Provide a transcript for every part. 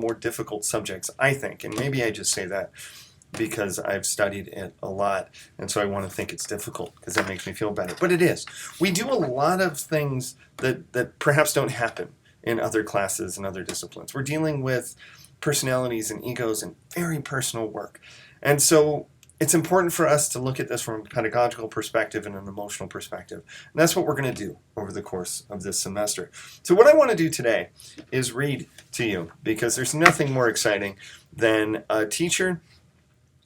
more difficult subjects, I think, and maybe I just say that because I've studied it a lot, and so I want to think it's difficult because that makes me feel better. But it is. We do a lot of things that perhaps don't happen in other classes and other disciplines. We're dealing with personalities and egos and very personal work. And so it's important for us to look at this from a pedagogical perspective and an emotional perspective. And that's what we're going to do over the course of this semester. So what I want to do today is read to you, because there's nothing more exciting than a teacher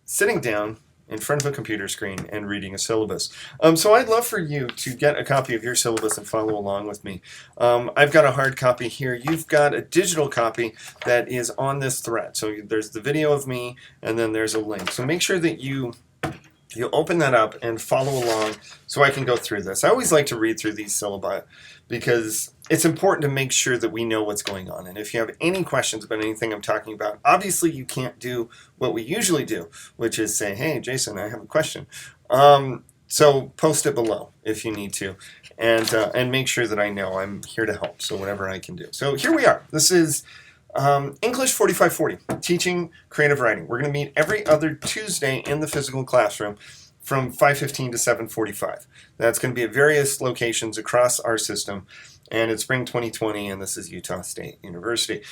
sitting down in front of a computer screen and reading a syllabus. So I'd love for you to get a copy of your syllabus and follow along with me. I've got a hard copy here. You've got a digital copy that is on this thread. So there's the video of me, and then there's a link. So make sure that you open that up and follow along so I can go through this. I always like to read through these syllabi because it's important to make sure that we know what's going on. And if you have any questions about anything I'm talking about, obviously you can't do what we usually do, which is say, hey, Jason, I have a question. So post it below if you need to, and make sure that I know I'm here to help, so whatever I can do. So here we are. This is English 4540, Teaching Creative Writing. We're going to meet every other Tuesday in the physical classroom from 5:15 to 7:45. That's going to be at various locations across our system, and it's spring 2020, and this is Utah State University.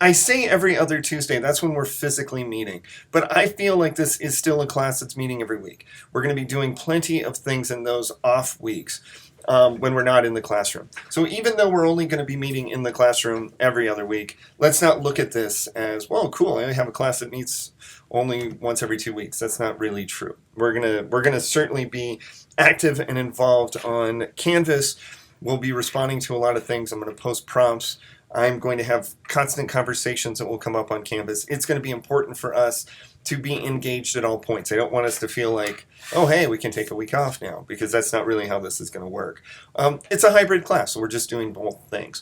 I say every other Tuesday, that's when we're physically meeting, but I feel like this is still a class that's meeting every week. We're going to be doing plenty of things in those off weeks when we're not in the classroom. So even though we're only going to be meeting in the classroom every other week, let's not look at this as, well, cool, I only have a class that meets only once every 2 weeks. That's not really true. We're gonna certainly be active and involved on Canvas. We'll be responding to a lot of things. I'm going to post prompts. I'm going to have constant conversations that will come up on Canvas. It's going to be important for us to be engaged at all points. I don't want us to feel like, oh, hey, we can take a week off now, because that's not really how this is going to work. It's a hybrid class, so we're just doing both things.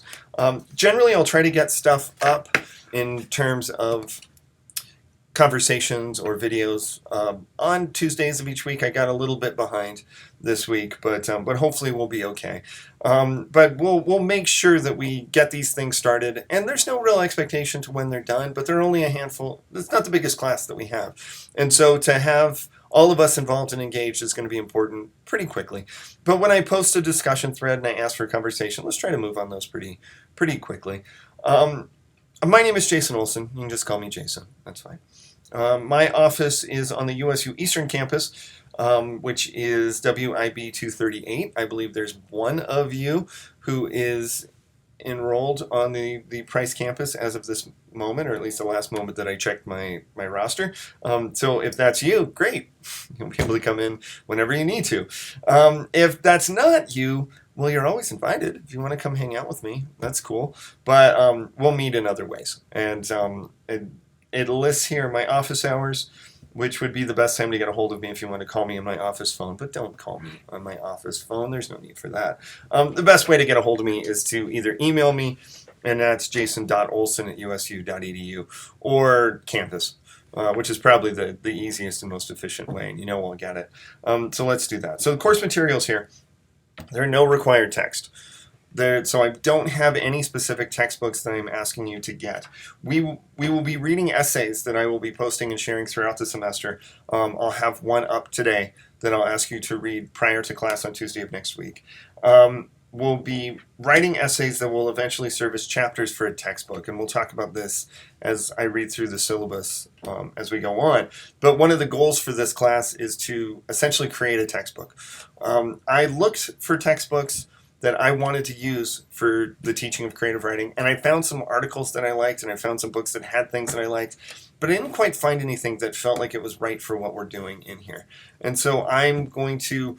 Generally, I'll try to get stuff up in terms of conversations or videos on Tuesdays of each week. I got a little bit behind this week, but hopefully we'll be okay. But we'll make sure that we get these things started, and there's no real expectation to when they're done, but they're only a handful. It's not the biggest class that we have, and so to have all of us involved and engaged is going to be important pretty quickly. But when I post a discussion thread and I ask for a conversation, let's try to move on those pretty quickly. My name is Jason Olson. You can just call me Jason. That's fine. My office is on the USU Eastern Campus, which is WIB 238. I believe there's one of you who is enrolled on the Price campus as of this moment, or at least the last moment that I checked my roster. So if that's you, great. You'll be able to come in whenever you need to. If that's not you, well, you're always invited. If you want to come hang out with me, that's cool. But we'll meet in other ways. And it lists here my office hours, which would be the best time to get a hold of me if you want to call me on my office phone. But don't call me on my office phone. There's no need for that. The best way to get a hold of me is to either email me, and that's jason.olson@usu.edu, or Canvas, which is probably the easiest and most efficient way, and you know we'll get it. So let's do that. So the course materials here, there are no required text. So I don't have any specific textbooks that I'm asking you to get. We will be reading essays that I will be posting and sharing throughout the semester. I'll have one up today that I'll ask you to read prior to class on Tuesday of next week. We'll be writing essays that will eventually serve as chapters for a textbook, and we'll talk about this as I read through the syllabus as we go on. But one of the goals for this class is to essentially create a textbook. I looked for textbooks that I wanted to use for the teaching of creative writing, and I found some articles that I liked, and I found some books that had things that I liked, but I didn't quite find anything that felt like it was right for what we're doing in here. And so I'm going to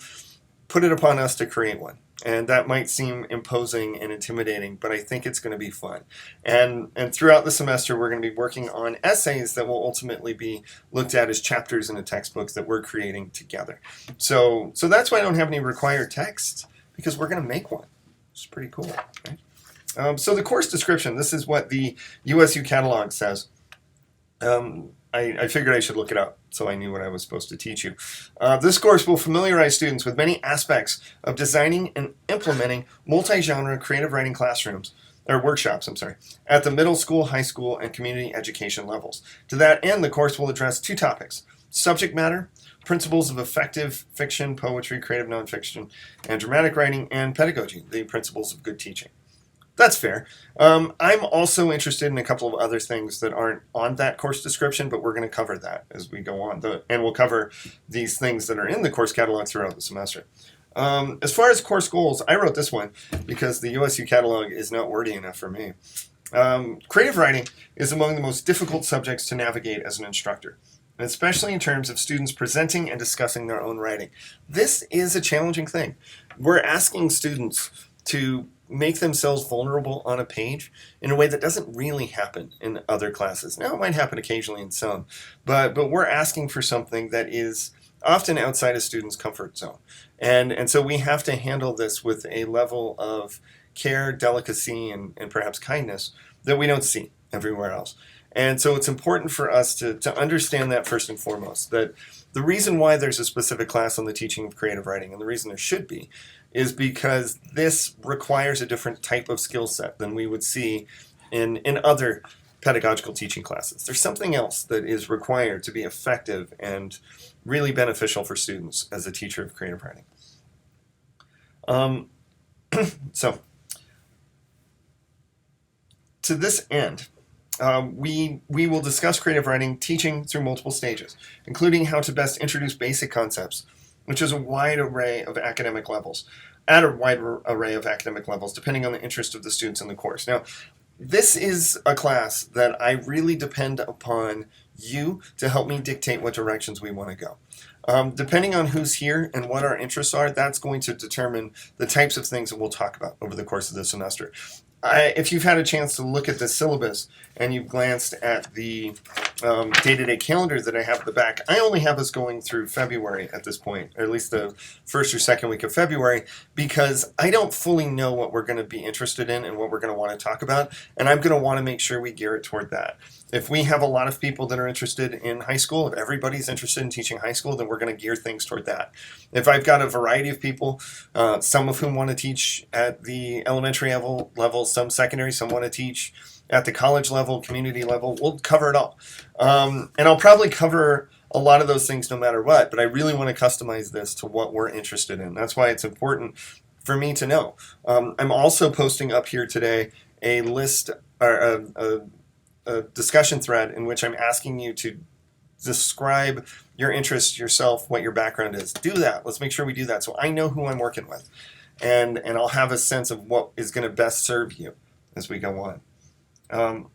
put it upon us to create one. And that might seem imposing and intimidating, but I think it's going to be fun. And throughout the semester, we're going to be working on essays that will ultimately be looked at as chapters in a textbook that we're creating together. So that's why I don't have any required text, because we're going to make one. It's pretty cool, right? So the course description, this is what the USU catalog says. I figured I should look it up, so I knew what I was supposed to teach you. This course will familiarize students with many aspects of designing and implementing multi-genre creative writing classrooms or workshops, I'm sorry, at the middle school, high school, and community education levels. To that end, the course will address 2 topics: subject matter, principles of effective fiction, poetry, creative nonfiction, and dramatic writing, and pedagogy, the principles of good teaching. That's fair. I'm also interested in a couple of other things that aren't on that course description, but we're going to cover that as we go on. And we'll cover these things that are in the course catalog throughout the semester. As far as course goals, I wrote this one because the USU catalog is not wordy enough for me. Creative writing is among the most difficult subjects to navigate as an instructor, especially in terms of students presenting and discussing their own writing. This is a challenging thing. We're asking students to make themselves vulnerable on a page in a way that doesn't really happen in other classes. Now, it might happen occasionally in some, but we're asking for something that is often outside a student's comfort zone. And so we have to handle this with a level of care, delicacy, and perhaps kindness that we don't see everywhere else. And so it's important for us to understand that first and foremost, that the reason why there's a specific class on the teaching of creative writing, and the reason there should be, is because this requires a different type of skill set than we would see in other pedagogical teaching classes. There's something else that is required to be effective and really beneficial for students as a teacher of creative writing. So, to this end, we will discuss creative writing teaching through multiple stages, including how to best introduce basic concepts, which is a wide array of academic levels, at a wide array of academic levels, depending on the interest of the students in the course. Now, this is a class that I really depend upon you to help me dictate what directions we want to go. Depending on who's here and what our interests are, that's going to determine the types of things that we'll talk about over the course of the semester. If you've had a chance to look at the syllabus and you've glanced at the day-to-day calendar that I have at the back, I only have us going through February at this point, or at least the first or second week of February, because I don't fully know what we're going to be interested in and what we're going to want to talk about, and I'm going to want to make sure we gear it toward that. If we have a lot of people that are interested in high school, if everybody's interested in teaching high school, then we're going to gear things toward that. If I've got a variety of people, some of whom want to teach at the elementary level, some secondary, some want to teach at the college level, community level, we'll cover it all. And I'll probably cover a lot of those things no matter what, but I really want to customize this to what we're interested in. That's why it's important for me to know. I'm also posting up here today a list, or a discussion thread in which I'm asking you to describe your interests yourself, what your background is. Do that. Let's make sure we do that so I know who I'm working with. And I'll have a sense of what is going to best serve you as we go on.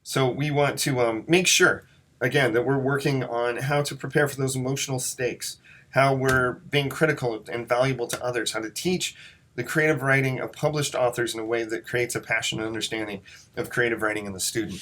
So we want to make sure, again, that we're working on how to prepare for those emotional stakes, how we're being critical and valuable to others, how to teach the creative writing of published authors in a way that creates a passionate understanding of creative writing in the student.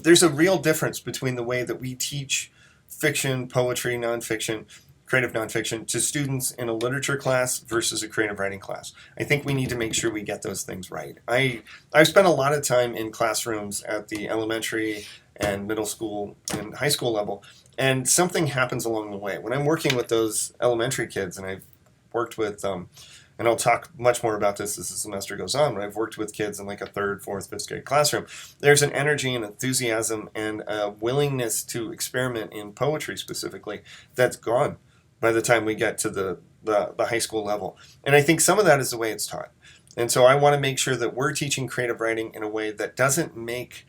There's a real difference between the way that we teach fiction, poetry, nonfiction, creative nonfiction to students in a literature class versus a creative writing class. I think we need to make sure we get those things right. I've spent a lot of time in classrooms at the elementary and middle school and high school level, and something happens along the way. When I'm working with those elementary kids, and I've worked with and I'll talk much more about this as the semester goes on, but I've worked with kids in like a 3rd, 4th, 5th grade classroom. There's an energy and enthusiasm and a willingness to experiment in poetry specifically that's gone by the time we get to the high school level. And I think some of that is the way it's taught. And so I want to make sure that we're teaching creative writing in a way that doesn't make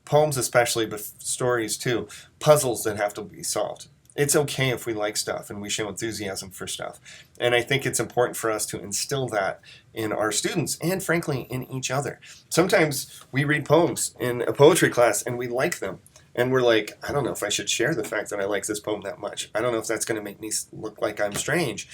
poems especially, but stories too, puzzles that have to be solved. It's okay if we like stuff and we show enthusiasm for stuff. And I think it's important for us to instill that in our students and, frankly, in each other. Sometimes we read poems in a poetry class and we like them. And we're like, I don't know if I should share the fact that I like this poem that much. I don't know if that's going to make me look like I'm strange.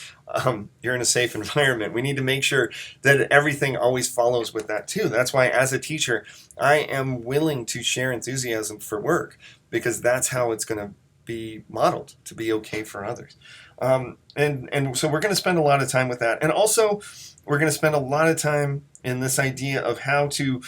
You're in a safe environment. We need to make sure that everything always follows with that too. That's why as a teacher, I am willing to share enthusiasm for work, because that's how it's going to be modeled to be okay for others. And so we're going to spend a lot of time with that. And also, we're going to spend a lot of time in this idea of how to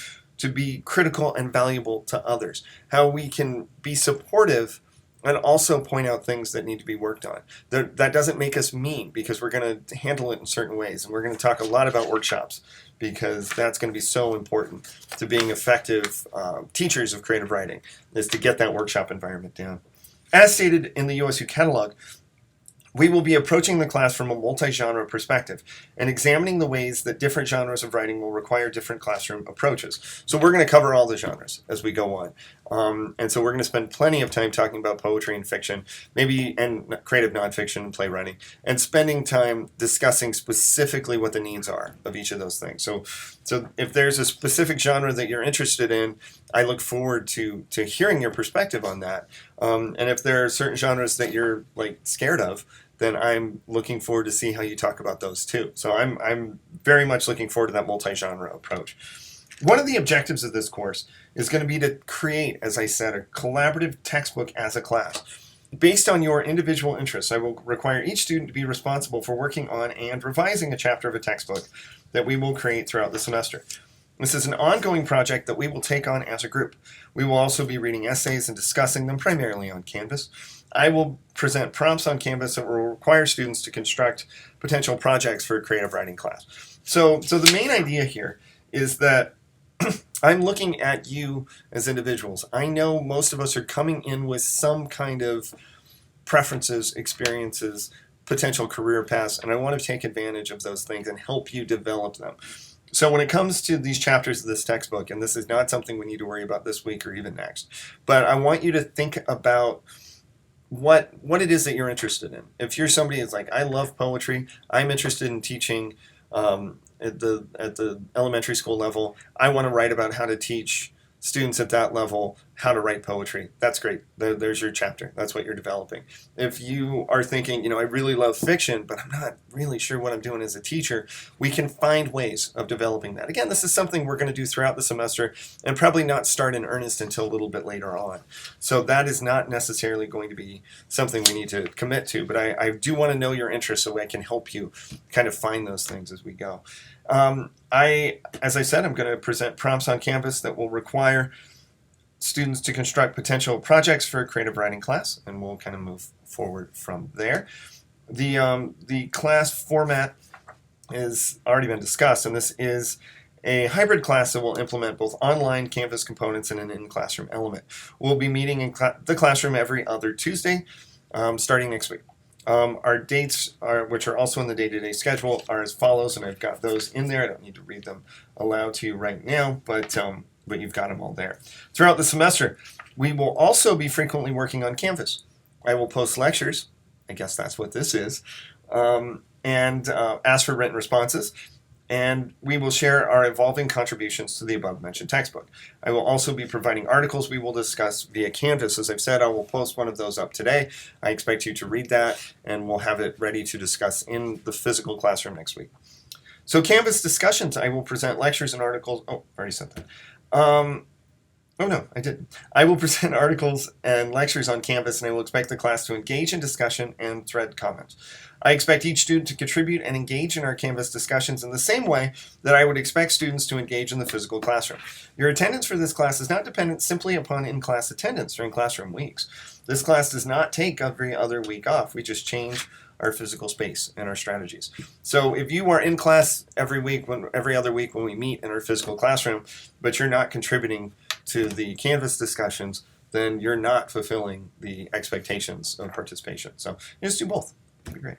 be critical and valuable to others, how we can be supportive and also point out things that need to be worked on. That doesn't make us mean, because we're going to handle it in certain ways. And we're going to talk a lot about workshops, because that's going to be so important to being effective teachers of creative writing, is to get that workshop environment down. As stated in the USU catalog, we will be approaching the class from a multi-genre perspective and examining the ways that different genres of writing will require different classroom approaches. So we're going to cover all the genres as we go on. And so we're going to spend plenty of time talking about poetry and fiction, maybe, and creative nonfiction and playwriting, and spending time discussing specifically what the needs are of each of those things. So if there's a specific genre that you're interested in, I look forward to hearing your perspective on that. And if there are certain genres that you're scared of, then I'm looking forward to see how you talk about those too. So I'm very much looking forward to that multi-genre approach. One of the objectives of this course is going to be to create, as I said, a collaborative textbook as a class. Based on your individual interests, I will require each student to be responsible for working on and revising a chapter of a textbook that we will create throughout the semester. This is an ongoing project that we will take on as a group. We will also be reading essays and discussing them primarily on Canvas. I will present prompts on Canvas that will require students to construct potential projects for a creative writing class. So the main idea here is that I'm looking at you as individuals. I know most of us are coming in with some kind of preferences, experiences, potential career paths, and I want to take advantage of those things and help you develop them. So when it comes to these chapters of this textbook, and this is not something we need to worry about this week or even next, but I want you to think about what it is that you're interested in. If you're somebody that's like, I love poetry, I'm interested in teaching at the elementary school level, I want to write about how to teach students at that level how to write poetry. That's great. There's your chapter. That's what you're developing. If you are thinking, I really love fiction, but I'm not really sure what I'm doing as a teacher, we can find ways of developing that. Again, this is something we're going to do throughout the semester and probably not start in earnest until a little bit later on. So that is not necessarily going to be something we need to commit to, but I do want to know your interests so I can help you kind of find those things as we go. As I said, I'm going to present prompts on Canvas that will require students to construct potential projects for a creative writing class, and we'll kind of move forward from there. The class format has already been discussed, and this is a hybrid class that will implement both online Canvas components and an in-classroom element. We'll be meeting in the classroom every other Tuesday, starting next week. Our dates, which are also in the day-to-day schedule, are as follows, and I've got those in there. I don't need to read them aloud to you right now, but you've got them all there. Throughout the semester, we will also be frequently working on Canvas. I will post lectures, I guess that's what this is, and ask for written responses, and we will share our evolving contributions to the above-mentioned textbook. I will also be providing articles we will discuss via Canvas. As I've said, I will post one of those up today. I expect you to read that, and we'll have it ready to discuss in the physical classroom next week. So Canvas discussions, I will present lectures and articles. Oh, I already said that. Oh no, I didn't. I will present articles and lectures on Canvas, and I will expect the class to engage in discussion and thread comments. I expect each student to contribute and engage in our Canvas discussions in the same way that I would expect students to engage in the physical classroom. Your attendance for this class is not dependent simply upon in-class attendance during classroom weeks. This class does not take every other week off. We just change our physical space and our strategies. So if you are in class every other week when we meet in our physical classroom, but you're not contributing to the Canvas discussions, then you're not fulfilling the expectations of participation. So you just do both. It'd be great.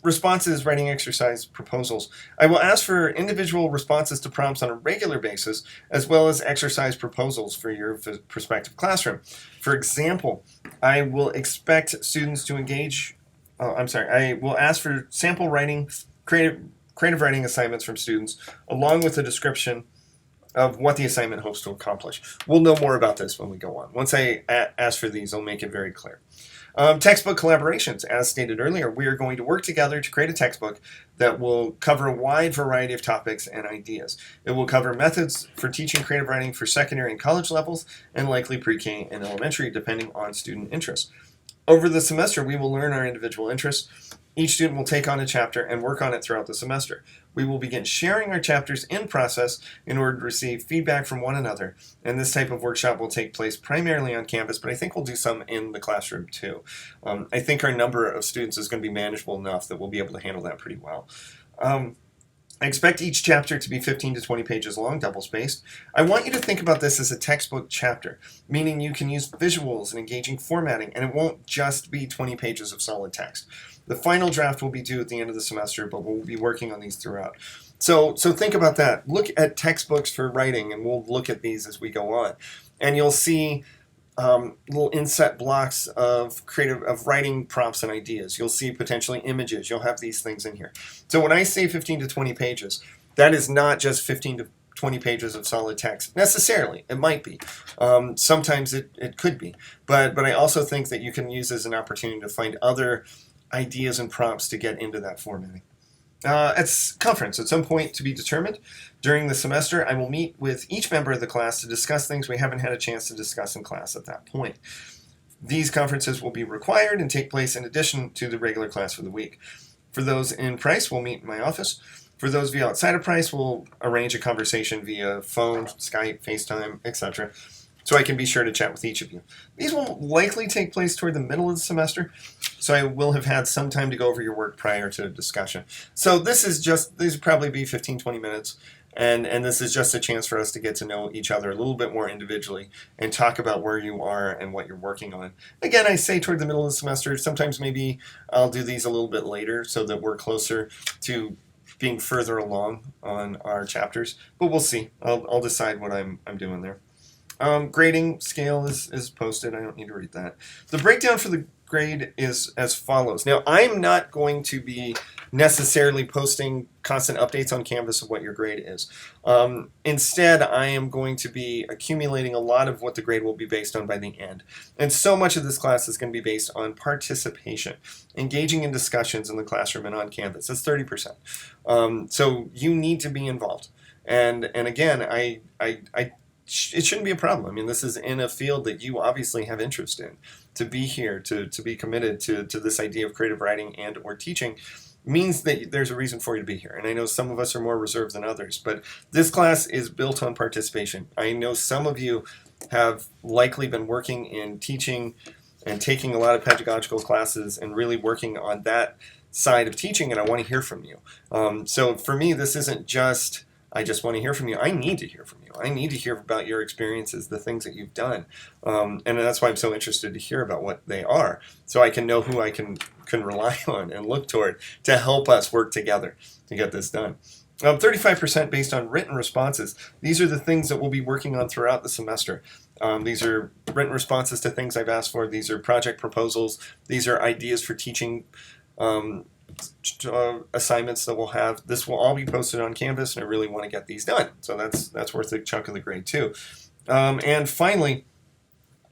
Responses, writing exercise, proposals. I will ask for individual responses to prompts on a regular basis, as well as exercise proposals for your prospective classroom. For example, I will expect students to engage. I will ask for sample writing, creative writing assignments from students, along with a description of what the assignment hopes to accomplish. We'll know more about this when we go on. Once I ask for these, I'll make it very clear. Textbook collaborations. As stated earlier, we are going to work together to create a textbook that will cover a wide variety of topics and ideas. It will cover methods for teaching creative writing for secondary and college levels, and likely pre-K and elementary, depending on student interests. Over the semester, we will learn our individual interests. Each student will take on a chapter and work on it throughout the semester. We will begin sharing our chapters in process in order to receive feedback from one another. And this type of workshop will take place primarily on campus, but I think we'll do some in the classroom too. I think our number of students is going to be manageable enough that we'll be able to handle that pretty well. I expect each chapter to be 15 to 20 pages long, double-spaced. I want you to think about this as a textbook chapter, meaning you can use visuals and engaging formatting, and it won't just be 20 pages of solid text. The final draft will be due at the end of the semester, but we'll be working on these throughout. So think about that. Look at textbooks for writing, and we'll look at these as we go on. And you'll see little inset blocks of writing prompts and ideas. You'll see potentially images. You'll have these things in here. So when I say 15 to 20 pages, that is not just 15 to 20 pages of solid text necessarily. It might be. Sometimes it could be. But I also think that you can use as an opportunity to find other ideas and prompts to get into that formatting. At conference, at some point to be determined during the semester, I will meet with each member of the class to discuss things we haven't had a chance to discuss in class at that point. These conferences will be required and take place in addition to the regular class for the week. For those in Price, we'll meet in my office. For those of you outside of Price, we'll arrange a conversation via phone, Skype, FaceTime, etc., so I can be sure to chat with each of you. These will likely take place toward the middle of the semester, so I will have had some time to go over your work prior to discussion. So these will probably be 15, 20 minutes, and this is just a chance for us to get to know each other a little bit more individually and talk about where you are and what you're working on. Again, I say toward the middle of the semester. Sometimes maybe I'll do these a little bit later so that we're closer to being further along on our chapters, but we'll see. I'll decide what I'm doing there. Grading scale is posted. I don't need to read that. The breakdown for the grade is as follows. Now, I'm not going to be necessarily posting constant updates on Canvas of what your grade is. Instead, I am going to be accumulating a lot of what the grade will be based on by the end. And so much of this class is going to be based on participation, engaging in discussions in the classroom and on Canvas. That's 30%. So you need to be involved. And again, it shouldn't be a problem. I mean, this is in a field that you obviously have interest in. To be here, to be committed to this idea of creative writing and or teaching means that there's a reason for you to be here. And I know some of us are more reserved than others, but this class is built on participation. I know some of you have likely been working in teaching and taking a lot of pedagogical classes and really working on that side of teaching, and I want to hear from you. So for me, this isn't just I just want to hear from you. I need to hear from you. I need to hear about your experiences, the things that you've done. And that's why I'm so interested to hear about what they are, so I can know who I can rely on and look toward to help us work together to get this done. 35% based on written responses. These are the things that we'll be working on throughout the semester. These are written responses to things I've asked for. These are project proposals. These are ideas for teaching assignments that we'll have. This will all be posted on Canvas, and I really want to get these done. So that's worth a chunk of the grade too. And finally,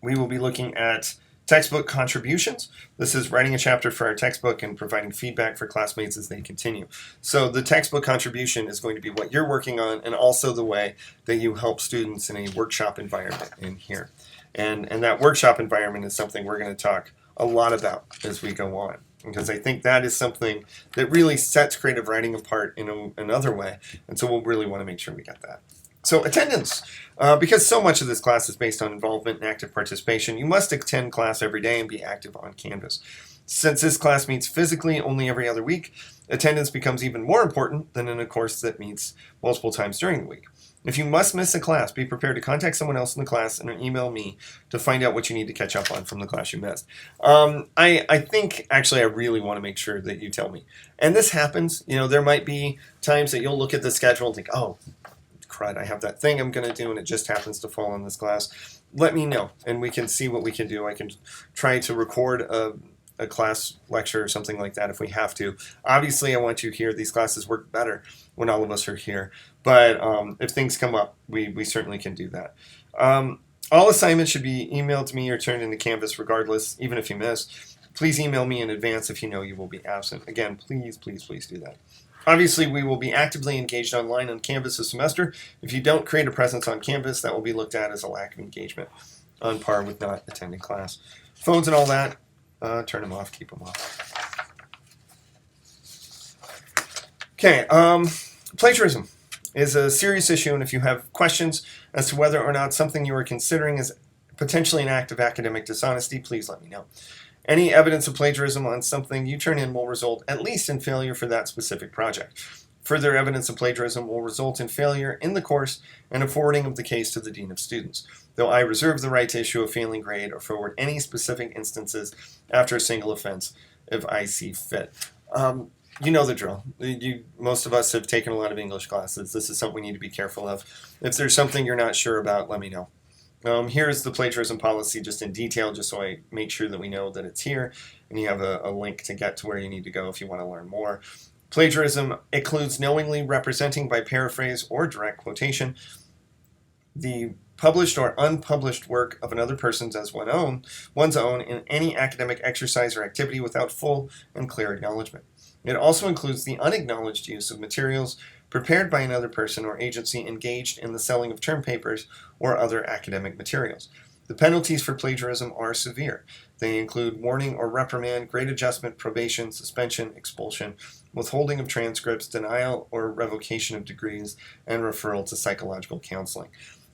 we will be looking at textbook contributions. This is writing a chapter for our textbook and providing feedback for classmates as they continue. So the textbook contribution is going to be what you're working on, and also the way that you help students in a workshop environment in here. And that workshop environment is something we're going to talk a lot about as we go on, because I think that is something that really sets creative writing apart in another way. And so we'll really want to make sure we get that. So attendance, because so much of this class is based on involvement and active participation, you must attend class every day and be active on Canvas. Since this class meets physically only every other week, attendance becomes even more important than in a course that meets multiple times during the week. If you must miss a class, be prepared to contact someone else in the class and email me to find out what you need to catch up on from the class you missed. I think, actually, I really want to make sure that you tell me. And this happens. You know, there might be times that you'll look at the schedule and think, oh, crud, I have that thing I'm going to do, and it just happens to fall on this class. Let me know, and we can see what we can do. I can try to record a class lecture or something like that if we have to. Obviously, I want you here. These classes work better when all of us are here. But if things come up, we certainly can do that. All assignments should be emailed to me or turned into Canvas regardless, even if you miss. Please email me in advance if you know you will be absent. Again, please, please, please do that. Obviously, we will be actively engaged online on Canvas this semester. If you don't create a presence on Canvas, that will be looked at as a lack of engagement, on par with not attending class. Phones and all that, turn them off, keep them off. Okay, Plagiarism is a serious issue, and if you have questions as to whether or not something you are considering is potentially an act of academic dishonesty, please let me know. Any evidence of plagiarism on something you turn in will result at least in failure for that specific project. Further evidence of plagiarism will result in failure in the course and a forwarding of the case to the Dean of Students, though I reserve the right to issue a failing grade or forward any specific instances after a single offense if I see fit. You know the drill. Most of us have taken a lot of English classes. This is something we need to be careful of. If there's something you're not sure about, let me know. Here's the plagiarism policy just in detail, just so I make sure that we know that it's here, and you have a link to get to where you need to go if you want to learn more. Plagiarism includes knowingly representing by paraphrase or direct quotation the published or unpublished work of another person's as one's own in any academic exercise or activity without full and clear acknowledgement. It also includes the unacknowledged use of materials prepared by another person or agency engaged in the selling of term papers or other academic materials. The penalties for plagiarism are severe. They include warning or reprimand, grade adjustment, probation, suspension, expulsion, withholding of transcripts, denial or revocation of degrees, and referral to psychological counseling.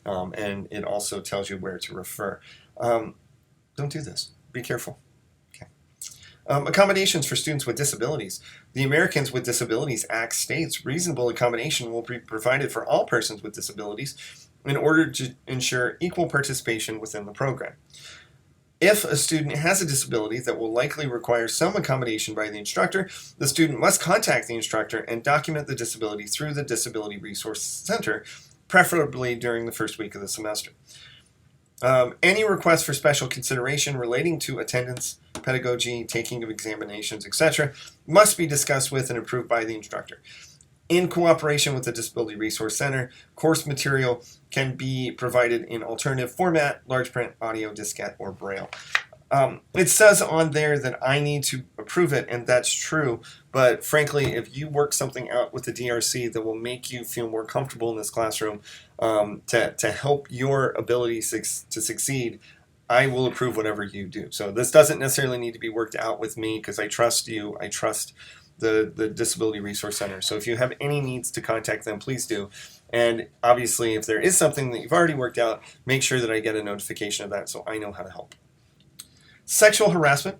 And it also tells you where to refer. Don't do this. Be careful. Okay. Accommodations for students with disabilities. The Americans with Disabilities Act states reasonable accommodation will be provided for all persons with disabilities in order to ensure equal participation within the program. If a student has a disability that will likely require some accommodation by the instructor, the student must contact the instructor and document the disability through the Disability Resource Center, preferably during the first week of the semester. Any request for special consideration relating to attendance, pedagogy, taking of examinations, etc., must be discussed with and approved by the instructor. In cooperation with the Disability Resource Center, course material can be provided in alternative format, large print, audio, diskette, or braille. It says on there that I need to approve it, and that's true, but frankly, if you work something out with the DRC that will make you feel more comfortable in this classroom to help your ability to succeed, I will approve whatever you do. So this doesn't necessarily need to be worked out with me because I trust you, I trust the Disability Resource Center. So if you have any needs to contact them, please do. And obviously, if there is something that you've already worked out, make sure that I get a notification of that so I know how to help. Sexual harassment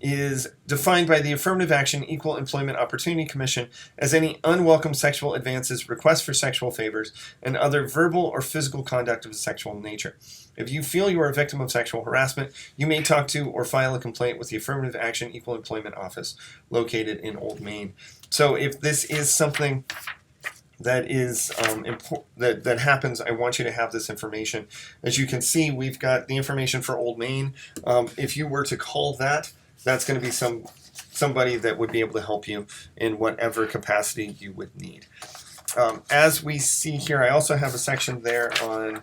is defined by the Affirmative Action Equal Employment Opportunity Commission as any unwelcome sexual advances, requests for sexual favors, and other verbal or physical conduct of a sexual nature. If you feel you are a victim of sexual harassment, you may talk to or file a complaint with the Affirmative Action Equal Employment Office located in Old Main. So if this is something that is that happens, I want you to have this information. As you can see, we've got the information for Old Main. If you were to call that, that's going to be somebody that would be able to help you in whatever capacity you would need. As we see here, I also have a section there on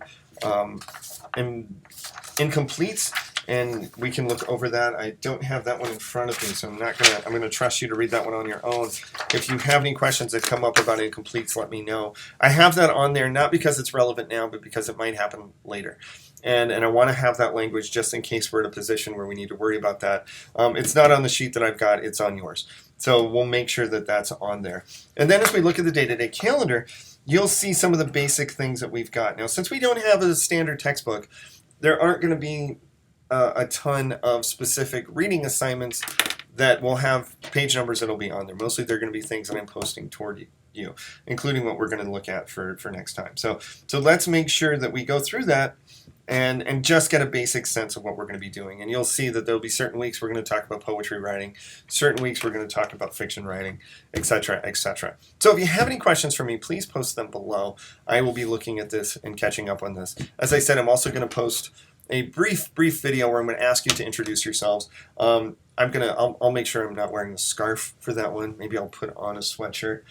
incompletes, and we can look over that. I don't have that one in front of me, so I'm gonna trust you to read that one on your own. If you have any questions that come up about incompletes, let me know. I have that on there not because it's relevant now, but because it might happen later. And I want to have that language just in case we're in a position where we need to worry about that. It's not on the sheet that I've got, it's on yours. So we'll make sure that that's on there. And then as we look at the day-to-day calendar, you'll see some of the basic things that we've got. Now, since we don't have a standard textbook, there aren't going to be a ton of specific reading assignments that will have page numbers that'll be on there. Mostly they're going to be things that I'm posting toward you, including what we're going to look at for next time. So let's make sure that we go through that and just get a basic sense of what we're going to be doing. And you'll see that there'll be certain weeks we're going to talk about poetry writing, certain weeks we're going to talk about fiction writing, etc., etc. So if you have any questions for me, please post them below. I will be looking at this and catching up on this. As I said, I'm also going to post a brief video where I'm going to ask you to introduce yourselves. I'll make sure I'm not wearing a scarf for that one. Maybe I'll put on a sweatshirt,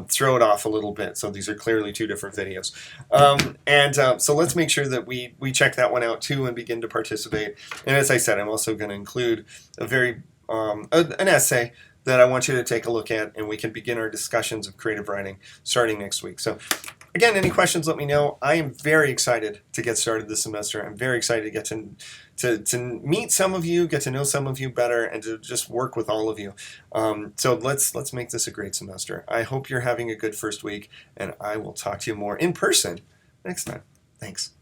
throw it off a little bit. So these are clearly two different videos. So let's make sure that we check that one out too and begin to participate. And as I said, I'm also going to include an essay that I want you to take a look at, and we can begin our discussions of creative writing starting next week. So Again, any questions, let me know. I am very excited to get started this semester. I'm very excited to get to meet some of you, get to know some of you better, and to just work with all of you. So let's make this a great semester. I hope you're having a good first week, and I will talk to you more in person next time. Thanks.